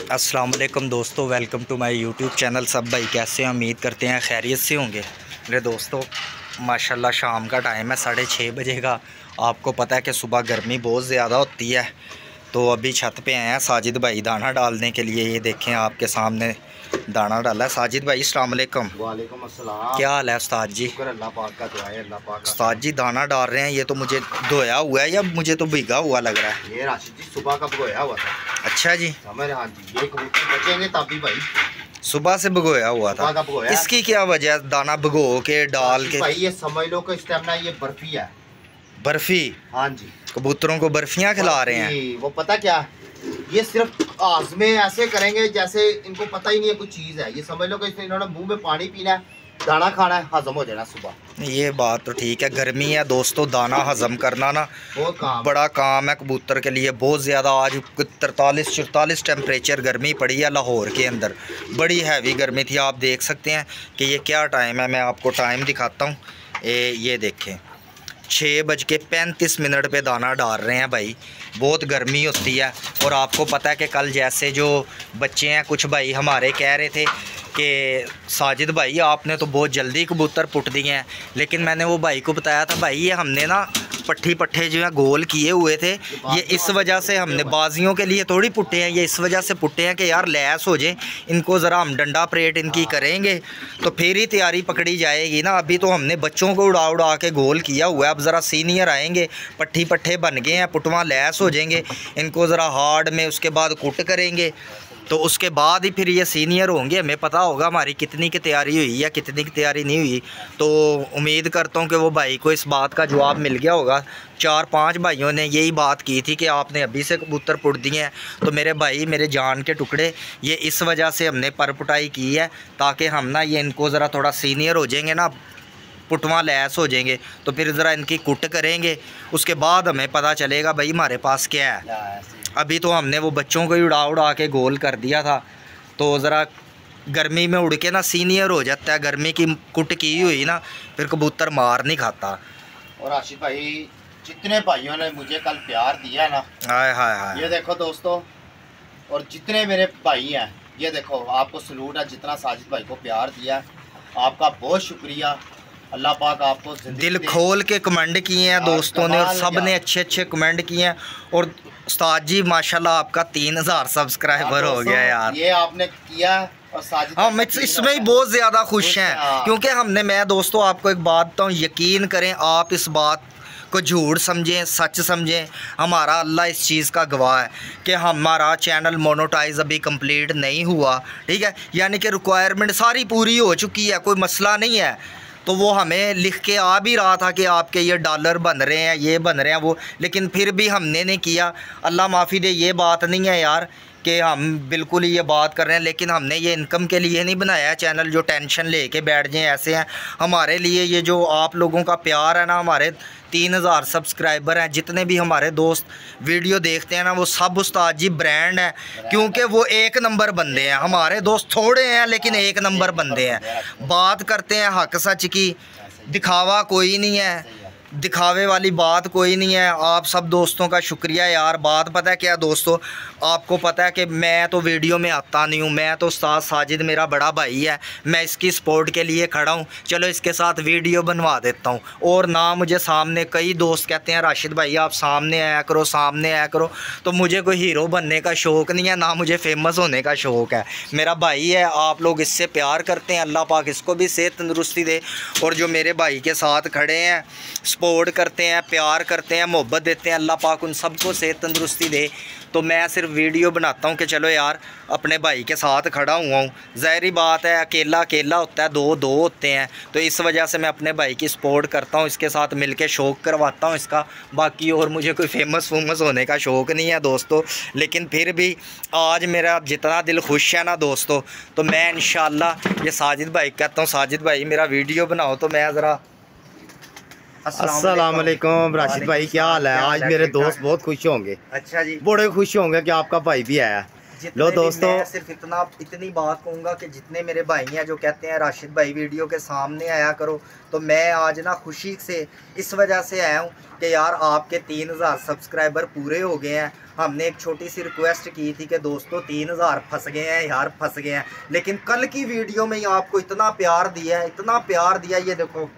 अस्सलाम वालेकुम दोस्तों, welcome to my YouTube channel. सब भाई कैसे हैं? उम्मीद करते हैं खैरियत से होंगे। मेरे दोस्तों माशाल्लाह शाम का टाइम है, 6:30 बजे का। आपको पता है कि सुबह गर्मी बहुत ज़्यादा होती है, तो अभी छत पे आए हैं साजिद भाई दाना डालने के लिए। ये देखें आपके सामने दाना डाला है। साजिद भाई अस्सलाम वालेकुम। वालेकुम अस्सलाम। क्या हाल है उस्ताद जी? शुक्र अल्लाह पाक का, दुआ है अल्लाह पाक का। उस्ताद जी दाना डाल रहे हैं, ये तो मुझे धोया हुआ है या मुझे तो भीगा हुआ लग रहा है? ये राशिद जी सुबह का भगोया हुआ था। अच्छा जी, समझ? हाँ जी, ये कबूतर बचेंगे तब भी भाई सुबह से भगोया हुआ था। इसकी क्या वजह है दाना भगो के डाल के? भाई ये समझ लो कि इस टाइम ना ये बर्फी है। बर्फी? हाँ जी, कबूतरों को बर्फियाँ खिला रहे हैं। वो पता क्या, ये सिर्फ आज़मे ऐसे करेंगे जैसे इनको पता ही नहीं है कुछ चीज़ है। ये समझ लो कि इन्होंने मुंह में पानी पीना है, दाना खाना है, हजम हो जाना सुबह। ये बात तो ठीक है, गर्मी है दोस्तों, दाना हजम करना ना बहुत बड़ा काम है कबूतर के लिए। बहुत ज़्यादा आज 43-44 टेम्परेचर गर्मी पड़ी है लाहौर के अंदर। बड़ी हैवी गर्मी थी। आप देख सकते हैं कि ये क्या टाइम है। मैं आपको टाइम दिखाता हूँ। ये देखें 6:35 पे दाना डाल रहे हैं भाई। बहुत गर्मी होती है। और आपको पता है कि कल जैसे जो बच्चे हैं, कुछ भाई हमारे कह रहे थे कि साजिद भाई आपने तो बहुत जल्दी कबूतर पुट दिए हैं, लेकिन मैंने वो भाई को बताया था भाई ये हमने ना पट्टे जो है गोल किए हुए थे, ये इस वजह से हमने बाजियों के लिए थोड़ी पुट्टे हैं, ये इस वजह से पुट्टे हैं कि यार लैस हो जाए इनको, ज़रा हम डंडा परेड इनकी करेंगे तो फिर ही तैयारी पकड़ी जाएगी ना। अभी तो हमने बच्चों को उड़ा उड़ा के गोल किया हुआ है। अब ज़रा सीनियर आएंगे, पट्टे बन गए हैं, पुटवा लैस हो जाएंगे, इनको ज़रा हार्ड में उसके बाद कुट करेंगे, तो उसके बाद ही फिर ये सीनियर होंगे। हमें पता होगा हमारी कितनी की तैयारी हुई या कितनी की तैयारी नहीं हुई। तो उम्मीद करता हूँ कि वो भाई को इस बात का जवाब मिल गया होगा। 4-5 भाइयों ने यही बात की थी कि आपने अभी से कबूतर पुट दिए हैं। तो मेरे भाई, मेरे जान के टुकड़े, ये इस वजह से हमने परपुटाई की है ताकि हम ना ये इनको ज़रा थोड़ा सीनियर हो जाएंगे ना, पुटवा लैस हो जाएंगे, तो फिर ज़रा इनकी कुट करेंगे, उसके बाद हमें पता चलेगा भाई हमारे पास क्या है। अभी तो हमने वो बच्चों को ही उड़ा उड़ा के गोल कर दिया था, तो ज़रा गर्मी में उड़ के ना सीनियर हो जाता है। गर्मी की कुट की हुई ना फिर कबूतर मार नहीं खाता। और आशिफ भाई जितने भाइयों ने मुझे कल प्यार दिया ना, हाय हाय हाय, ये देखो दोस्तों, और जितने मेरे भाई हैं ये देखो, आपको सलूट है जितना साजिद भाई को प्यार दिया, आपका बहुत शुक्रिया। अल्लाह पाक आपको दिल खोल के कमेंट किए हैं दोस्तों ने, और सब ने अच्छे अच्छे कमेंट किए हैं। और उस्ताद जी माशाल्लाह आपका 3000 सब्सक्राइबर हो गया यार, ये आपने किया। और साजिद हम इसमें ही बहुत ज़्यादा खुश हैं, क्योंकि हमने, मैं दोस्तों आपको एक बात बताऊँ, यकीन करें आप इस बात को झूठ समझें सच समझें, हमारा अल्लाह इस चीज़ का गवाह है कि हमारा चैनल मोनेटाइज अभी कंप्लीट नहीं हुआ, ठीक है, यानी कि रिक्वायरमेंट सारी पूरी हो चुकी है, कोई मसला नहीं है। तो वो हमें लिख के आ भी रहा था कि आपके ये डॉलर बन रहे हैं, ये बन रहे हैं वो, लेकिन फिर भी हमने नहीं किया। अल्लाह माफ़ी दे, ये बात नहीं है यार कि हम बिल्कुल ही ये बात कर रहे हैं, लेकिन हमने ये इनकम के लिए नहीं बनाया है चैनल जो टेंशन लेके बैठ जाएं ऐसे हैं। हमारे लिए ये जो आप लोगों का प्यार है ना, हमारे 3000 सब्सक्राइबर हैं, जितने भी हमारे दोस्त वीडियो देखते हैं ना, वो सब उस्ताद जी ब्रांड है, क्योंकि वो एक नंबर बंदे हैं। हमारे दोस्त थोड़े हैं लेकिन एक नंबर बंदे हैं, बात करते हैं हक सच की, दिखावा कोई नहीं है, दिखावे वाली बात कोई नहीं है। आप सब दोस्तों का शुक्रिया यार। बात पता है क्या दोस्तों, आपको पता है कि मैं तो वीडियो में आता नहीं हूँ, मैं तो उस्ताद साजिद मेरा बड़ा भाई है, मैं इसकी सपोर्ट के लिए खड़ा हूँ, चलो इसके साथ वीडियो बनवा देता हूँ। और ना मुझे सामने, कई दोस्त कहते हैं राशिद भाई आप सामने आया करो, सामने आया करो, तो मुझे कोई हीरो बनने का शौक़ नहीं है, ना मुझे फेमस होने का शौक़ है। मेरा भाई है, आप लोग इससे प्यार करते हैं, अल्लाह पाक इसको भी सेहत तंदुरुस्ती दे। और जो मेरे भाई के साथ खड़े हैं, सपोर्ट करते हैं, प्यार करते हैं, मोहब्बत देते हैं, अल्लाह पाक उन सबको सेहत तंदुरुस्ती दे। तो मैं सिर्फ वीडियो बनाता हूँ कि चलो यार अपने भाई के साथ खड़ा हुआ हूँ। ज़ाहिरी बात है अकेला अकेला होता है, दो दो होते हैं, तो इस वजह से मैं अपने भाई की सपोर्ट करता हूँ, इसके साथ मिलके शौक़ करवाता हूँ इसका। बाकी और मुझे कोई फेमस होने का शौक़ नहीं है दोस्तों, लेकिन फिर भी आज मेरा जितना दिल खुश है ना दोस्तों, तो मैं इंशाअल्लाह ये साजिद भाई कहता हूँ, साजिद भाई मेरा वीडियो बनाओ, तो मैं ज़रा अस्सलाम वालेकुम राशिद भाई, क्या हाल है? आज मेरे दोस्त बहुत खुश होंगे। अच्छा जी, बड़े खुश होंगे कि आपका भाई भी आया। लो दोस्तों, मैं सिर्फ इतनी बात कहूँगा कि जितने मेरे भाई हैं जो कहते हैं राशिद भाई वीडियो के सामने आया करो, तो मैं आज ना खुशी से इस वजह से आया हूँ कि यार आपके 3000 सब्सक्राइबर पूरे हो गए हैं। हमने एक छोटी सी रिक्वेस्ट की थी कि दोस्तों 3000 फंस गए हैं यार, फंस गए हैं, लेकिन कल की वीडियो में आपको इतना प्यार दिया है, इतना प्यार दिया, ये देखो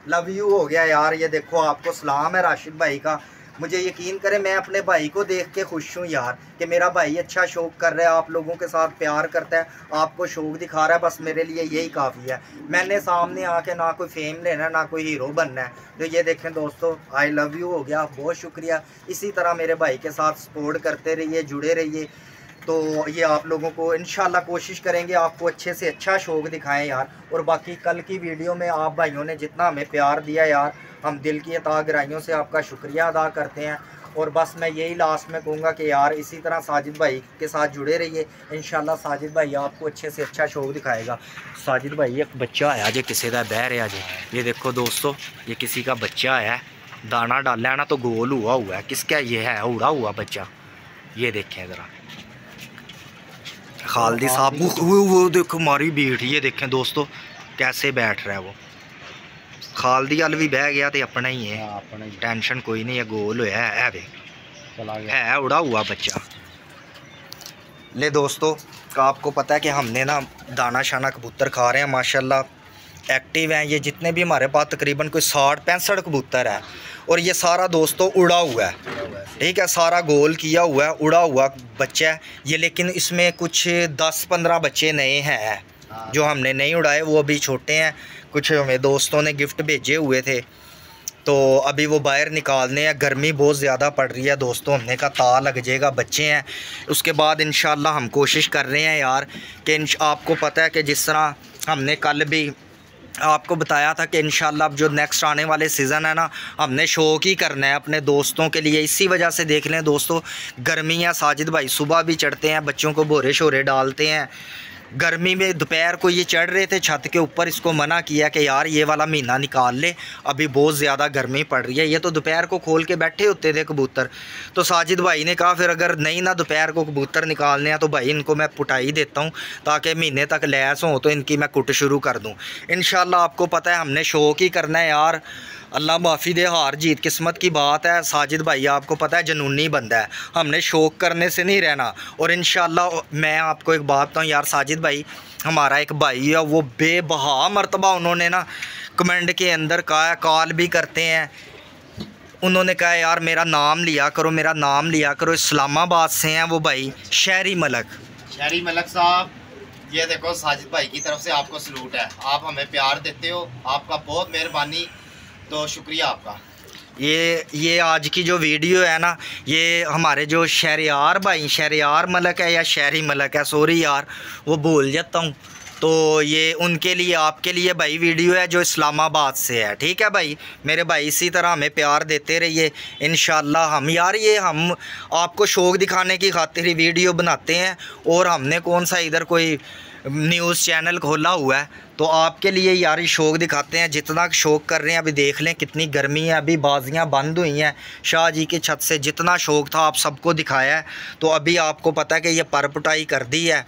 लव यू हो गया यार। ये देखो आपको सलाम है राशिद भाई का। मुझे यकीन करें मैं अपने भाई को देख के खुश हूँ यार कि मेरा भाई अच्छा शौक कर रहा है, आप लोगों के साथ प्यार करता है, आपको शौक दिखा रहा है, बस मेरे लिए यही काफ़ी है। मैंने सामने आके ना कोई फेम लेना, ना कोई हीरो बनना है। तो ये देखें दोस्तों, आई लव यू हो गया, बहुत शुक्रिया। इसी तरह मेरे भाई के साथ सपोर्ट करते रहिए, जुड़े रहिए। तो ये आप लोगों को इंशाल्लाह कोशिश करेंगे आपको अच्छे से अच्छा शौक दिखाएं यार। और बाकी कल की वीडियो में आप भाइयों ने जितना हमें प्यार दिया यार, हम दिल की अता गहराइयों से आपका शुक्रिया अदा करते हैं। और बस मैं यही लास्ट में कहूँगा कि यार इसी तरह साजिद भाई के साथ जुड़े रहिए, इंशाल्लाह साजिद भाई आपको अच्छे से अच्छा शौक दिखाएगा। साजिद भाई एक बच्चा आया जे किसी का बह रहा जे, ये देखो दोस्तों, ये किसी का बच्चा आया, दाना डाला है ना तो गोल हुआ है। किसका ये है? उड़ा हुआ बच्चा। ये देखें ज़रा खालदी साहब, वो देखो मारी बीठ, ये देखें दोस्तों कैसे बैठ रहा है वो। खालदी अल भी बह गया तो अपना ही है, टेंशन कोई नहीं है। गोल होया है वे, है उड़ा हुआ बच्चा। ले दोस्तों, आपको पता है कि हमने ना दाना शाना कबूतर खा रहे हैं, माशाल्लाह एक्टिव हैं। ये जितने भी हमारे पास तकरीबन कोई 60-65 कबूतर है, और ये सारा दोस्तों उड़ा हुआ है, ठीक है, सारा गोल किया हुआ है, उड़ा हुआ बच्चा है ये। लेकिन इसमें कुछ 10-15 बच्चे नए हैं जो हमने नहीं उड़ाए, वो अभी छोटे हैं। कुछ हमें दोस्तों ने गिफ्ट भेजे हुए थे, तो अभी वो बाहर निकालने हैं। गर्मी बहुत ज़्यादा पड़ रही है दोस्तों, हमने कहा ता लग जाएगा, बच्चे हैं। उसके बाद इंशाल्लाह हम कोशिश कर रहे हैं यार कि आपको पता है कि जिस तरह हमने कल भी आपको बताया था कि इंशाल्लाह अब जो नेक्स्ट आने वाले सीज़न है ना, हमने शौक ही करना है अपने दोस्तों के लिए। इसी वजह से देख लें दोस्तों, गर्मियाँ, साजिद भाई सुबह भी चढ़ते हैं, बच्चों को बोरे शोरे डालते हैं। गर्मी में दोपहर को ये चढ़ रहे थे छत के ऊपर, इसको मना किया कि यार ये वाला महीना निकाल ले, अभी बहुत ज़्यादा गर्मी पड़ रही है। ये तो दोपहर को खोल के बैठे होते थे कबूतर। तो साजिद भाई ने कहा फिर अगर नहीं ना दोपहर को कबूतर निकालने हैं तो भाई इनको मैं पुटाई देता हूँ, ताकि महीने तक लैस हो तो इनकी मैं कुट शुरू कर दूँ। इंशाल्लाह आपको पता है हमने शौक ही करना है यार। अल्लाह माफ़ी दे, हार जीत किस्मत की बात है। साजिद भाई आपको पता है जनूनी बंदा है, हमने शौक करने से नहीं रहना। और इंशाल्लाह मैं आपको एक बात बताऊँ यार, साजिद भाई हमारा एक भाई है, वो बेबहा मर्तबा उन्होंने ना कमेंट के अंदर कहा, कॉल भी करते हैं, उन्होंने कहा यार मेरा नाम लिया करो, मेरा नाम लिया करो। इस्लामाबाद से हैं वो भाई, शहरी मलक। शहरी मलक साहब, ये देखो साजिद भाई की तरफ से आपको सलूट है, आप हमें प्यार देते हो, आपका बहुत मेहरबानी, तो शुक्रिया आपका। ये आज की जो वीडियो है ना, ये हमारे जो शहरियार भाई, शहरियार मलक है या शहरी मलक है, सॉरी यार वो भूल जाता हूँ, तो ये उनके लिए, आपके लिए भाई वीडियो है जो इस्लामाबाद से है, ठीक है भाई। मेरे भाई इसी तरह हमें प्यार देते रहिए इंशाल्लाह। हम यार ये हम आपको शौक़ दिखाने की खातिर ही वीडियो बनाते हैं, और हमने कौन सा इधर कोई न्यूज़ चैनल खोला हुआ है, तो आपके लिए यार ये शौक़ दिखाते हैं। जितना शौक़ कर रहे हैं, अभी देख लें कितनी गर्मी है, अभी बाजियाँ बंद हुई हैं शाह जी की छत से। जितना शौक़ था आप सबको दिखाया है, तो अभी आपको पता है कि ये पर पुटाई कर दी है,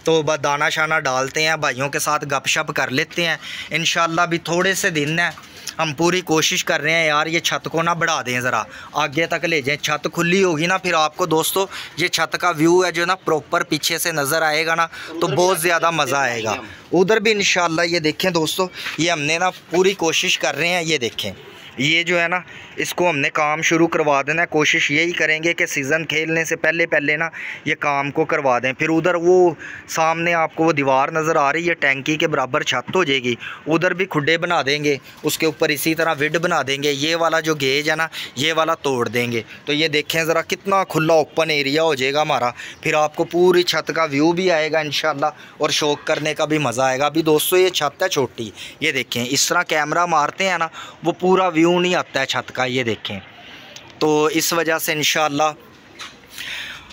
तो बस दाना शाना डालते हैं, भाइयों के साथ गपशप कर लेते हैं। इंशाल्लाह भी थोड़े से दिन है, हम पूरी कोशिश कर रहे हैं यार ये छत को ना बढ़ा दें, ज़रा आगे तक ले जाएं। छत खुली होगी ना, फिर आपको दोस्तों ये छत का व्यू है जो ना प्रॉपर पीछे से नज़र आएगा ना, तो बहुत ज़्यादा मज़ा आएगा। उधर भी इंशाल्लाह ये देखें दोस्तों, ये हमने ना पूरी कोशिश कर रहे हैं। ये देखें, ये जो है ना, इसको हमने काम शुरू करवा देना है। कोशिश यही करेंगे कि सीज़न खेलने से पहले ना ये काम को करवा दें। फिर उधर वो सामने आपको वो दीवार नज़र आ रही है, टैंकी के बराबर छत हो जाएगी, उधर भी खुड्डे बना देंगे, उसके ऊपर इसी तरह विड बना देंगे। ये वाला जो गेज है ना, ये वाला तोड़ देंगे, तो ये देखें ज़रा कितना खुला ओपन एरिया हो जाएगा हमारा। फिर आपको पूरी छत का व्यू भी आएगा इंशाल्लाह, और शौक़ करने का भी मज़ा आएगा। अभी दोस्तों ये छत है छोटी, ये देखें इस तरह कैमरा मारते हैं ना, वो पूरा व्यू नहीं आता है छत का, ये देखें। तो इस वजह से इंशाल्लाह,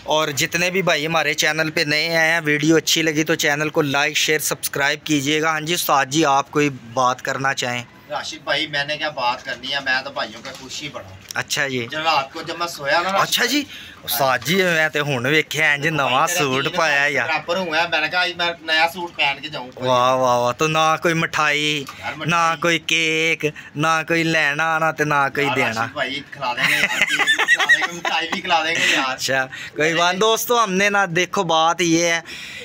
और जितने भी भाई हमारे चैनल पे नए आए हैं, वीडियो अच्छी लगी तो चैनल को लाइक शेयर सब्सक्राइब कीजिएगा। हाँ जी उस्ताद जी, आप कोई बात करना चाहें? राशिद भाई मैंने क्या बात करनी है, मैं तो भाइयों का खुश ही बड़ा। अच्छा जी, जब रात को जब मैं सोया ना, अच्छा जी उस्ताद जी मैं तो हुण वेख्या इंज नवा सूट पाया यार। बराबर हुआ मैंने कहा मैं नया सूट पहन के जाऊं। वाह वाह वाह। तो ना कोई मिठाई ना कोई केक ना कोई लेना ना ते ना कोई देना। भाई खिला देंगे यार, मिठाई भी खिला देंगे यार। अच्छा कोई बात दोस्तों, हमने ना देखो बात ये है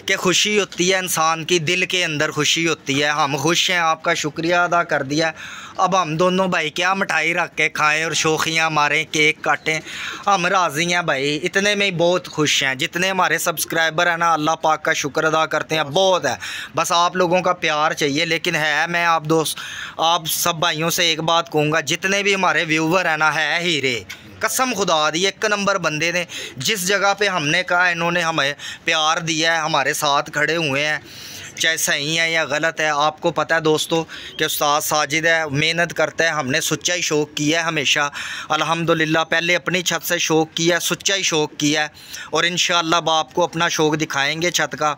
कि खुशी होती है इंसान की, दिल के अंदर खुशी होती है। हम खुश हैं, आपका शुक्रिया अदा कर दिया। अब हम दोनों भाई क्या मिठाई रख के खाएं और शोखियाँ मारें, केक काटें, हम राज़ी हैं भाई। इतने में ही बहुत खुश हैं। जितने हमारे सब्सक्राइबर हैं ना, अल्लाह पाक का शुक्र अदा करते हैं, बहुत है। बस आप लोगों का प्यार चाहिए। लेकिन है, मैं आप सब भाइयों से एक बात कहूँगा, जितने भी हमारे व्यूवर हैं ना, है हीरे, कसम खुदा दी, एक नंबर बंदे ने। जिस जगह पे हमने कहा इन्होंने हमें प्यार दिया है, हमारे साथ खड़े हुए हैं, चाहे सही है या गलत है। आपको पता है दोस्तों कि उस्ताद साजिद है, मेहनत करता है, हमने सच्चाई शौक़ किया है हमेशा अल्हम्दुलिल्लाह। पहले अपनी छत से शौक़ किया है, सच्चाई शौक़ किया है, और इंशाअल्लाह आपको अपना शौक़ दिखाएंगे छत का।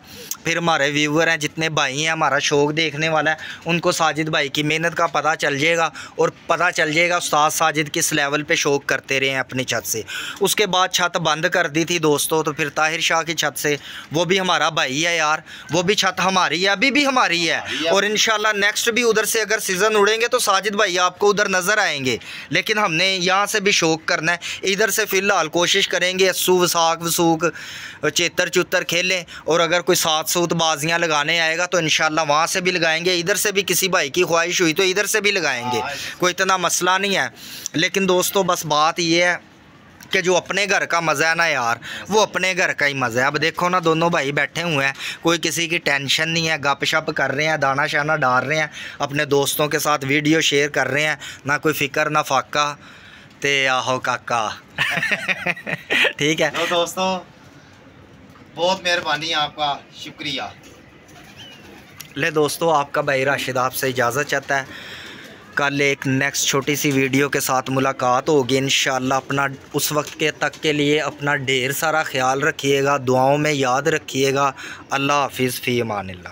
फिर हमारे व्यूवर हैं, जितने भाई हैं, हमारा शौक़ देखने वाला है, उनको साजिद भाई की मेहनत का पता चल जाएगा, और पता चल जाएगा उस्ताद साजिद किस लेवल पे शौक़ करते रहे हैं अपनी छत से। उसके बाद छत बंद कर दी थी दोस्तों, तो फिर ताहिर शाह की छत से, वो भी हमारा भाई है यार, वो भी छत हमारी है, अभी भी हमारी है। और इंशाल्लाह नेक्स्ट भी उधर से अगर सीज़न उड़ेंगे तो साजिद भाई आपको उधर नज़र आएंगे। लेकिन हमने यहाँ से भी शौक़ करना है, इधर से फ़िलहाल कोशिश करेंगे अस्सू वसाक वसूक चेतर चुतर खेलें, और अगर कोई 700 बाजियाँ लगाने आएगा तो इंशाल्लाह वहाँ से भी लगाएंगे। इधर से भी किसी भाई की ख्वाहिश हुई तो इधर से भी लगाएंगे, कोई इतना मसला नहीं है। लेकिन दोस्तों बस बात ये है कि जो अपने घर का मज़ा है ना यार, वो अपने घर का ही मज़ा है। अब देखो ना, दोनों भाई बैठे हुए हैं, कोई किसी की टेंशन नहीं है, गपशप कर रहे हैं, दाना शाना डाल रहे हैं, अपने दोस्तों के साथ वीडियो शेयर कर रहे हैं, ना कोई फ़िक्र ना फाका। ते आहो काका ठीक है तो दोस्तों बहुत मेहरबानी, आपका शुक्रिया। ले दोस्तों, आपका भाई राशिद आपसे इजाज़त चाहता है। कल एक नेक्स्ट छोटी सी वीडियो के साथ मुलाकात होगी इंशाअल्लाह। अपना उस वक्त के तक के लिए अपना ढेर सारा ख्याल रखिएगा, दुआओं में याद रखिएगा। अल्लाह हाफिज़, फ़ी अमानिल्लाह।